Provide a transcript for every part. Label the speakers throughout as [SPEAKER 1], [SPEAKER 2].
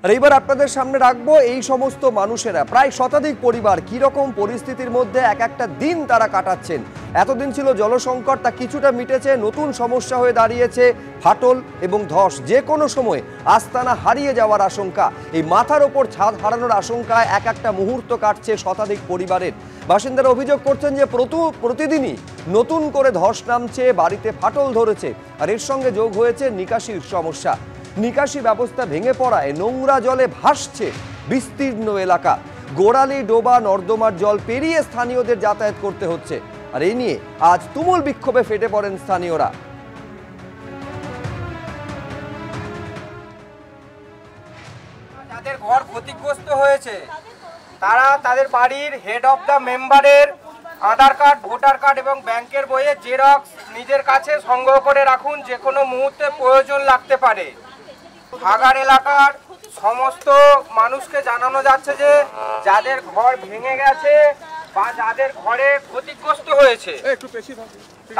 [SPEAKER 1] আর এইবার আপনাদের সামনে রাখবো এই সমস্ত মানুষেরা প্রায় শতাধিক পরিবার কি রকম পরিস্থিতির মধ্যে এক একটা দিন তারা কাটাচ্ছেন। এতদিন ছিল জলসংকট, তা কিছুটা মিটেছে, নতুন সমস্যা হয়ে দাঁড়িয়েছে ফাটল এবং ধস। যে কোনো সময় আস্তানা হারিয়ে যাওয়ার আশঙ্কা, এই মাথার ওপর ছাদ হারানোর আশঙ্কায় এক একটা মুহূর্ত কাটছে শতাধিক পরিবারের। বাসিন্দারা অভিযোগ করছেন যে প্রতিদিনই নতুন করে ধস নামছে, বাড়িতে ফাটল ধরেছে, আর এর সঙ্গে যোগ হয়েছে নিকাশির সমস্যা। নিকাশি ব্যবস্থা ভেঙে পড়ায় নোংরা জলে ভাসছে বিস্তীর্ণ এলাকা। গোড়ালি ডোবা নর্দমার জল পেরিয়ে স্থানীয়দের যাতায়াত করতে হচ্ছে। আর এই নিয়ে আজ তুমুল বিক্ষোভে ফেটে পড়েন স্থানীয়রা।
[SPEAKER 2] যাদের ঘর ক্ষতিগ্রস্ত হয়েছে তারা তাদের বাড়ির হেড অফ দ্য মেম্বারের আধার কার্ড, ভোটার কার্ড এবং ব্যাংকের বইয়ের জেরক্স নিজের কাছে সংগ্রহ করে রাখুন, যে কোনো মুহূর্তে প্রয়োজন লাগতে পারে। ভাগাড় এলাকার সমস্ত মানুষকে জানানো যাচ্ছে যে যাদের ঘর ভেঙে গেছে বা যাদের ঘরে ক্ষতিগ্রস্ত হয়েছে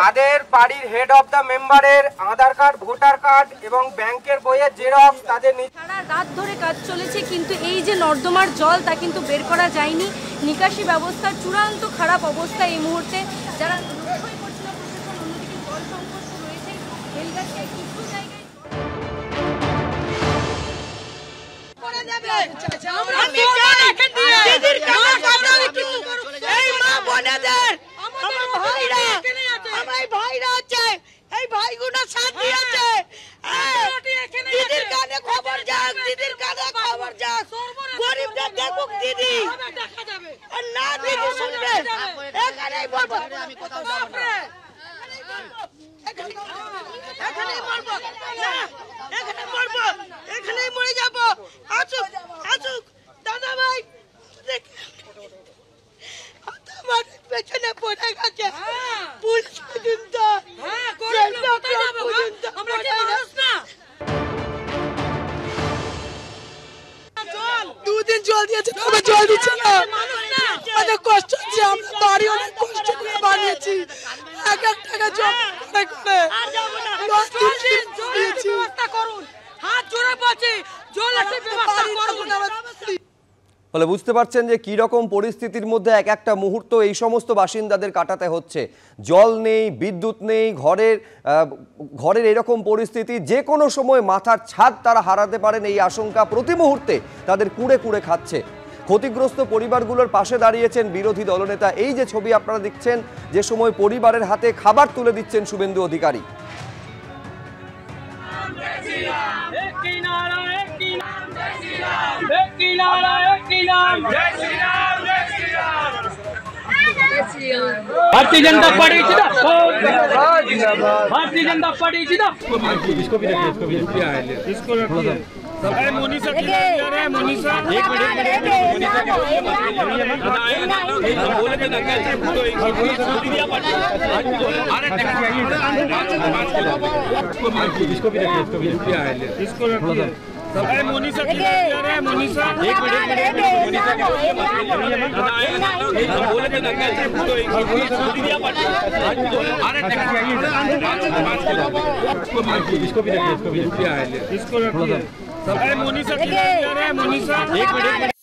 [SPEAKER 2] তাদের বাড়ির হেড অফ দ্য মেম্বারের আধার কার্ড, ভোটার কার্ড এবং ব্যাংকের বইয়ের জেরক্স তাদের
[SPEAKER 3] সারা রাত ধরে কাজ চলেছে, কিন্তু এই যে নর্দমার জল তা কিন্তু বের করা যায়নি। নিকাশি ব্যবস্থার চূড়ান্ত খারাপ অবস্থা এই মুহূর্তে, যারা লক্ষ্যই করছে না প্রশাসন। অন্যদিকে জল সংকট রয়েছে বেলগাছিয়ায় কিছু জায়গায়।
[SPEAKER 4] দুদিন জল দিয়েছে, তবে জল দিচ্ছে না। অনেক কষ্ট হচ্ছে, আমরা বাড়ি অনেক কষ্ট করে বানিয়েছি, এক এক টাকা জল করে করে
[SPEAKER 1] ফলে বুঝতে পারছেন যে কি রকম পরিস্থিতির মধ্যে এক একটা মুহূর্ত এই সমস্ত বাসিন্দাদের কাটাতে হচ্ছে। জল নেই, বিদ্যুৎ নেই, ঘরের এরকম পরিস্থিতি, যে কোনো সময় মাথার ছাদ তারা হারাতে পারেন এই আশঙ্কা প্রতি মুহূর্তে তাদের কুড়ে কুড়ে খাচ্ছে। ক্ষতিগ্রস্ত পরিবারগুলোর পাশে দাঁড়িয়েছেন বিরোধী দলনেতা। এই যে ছবি আপনারা দেখছেন, যে সময় পরিবারের হাতে খাবার তুলে দিচ্ছেন শুভেন্দু অধিকারী।
[SPEAKER 5] भारतीय जनता पार्टी भारतीय जनता पार्टी इसको भी रखिए, इसको रखिए। मोनिसा मोनिसा एक मिनट इसको भी रखिए, इसको रखिए। मोनिसा मोनिसा एक मिनट इसको भी रखिए, इसको रखिए। मोनिसा मोनिसा एक मिनट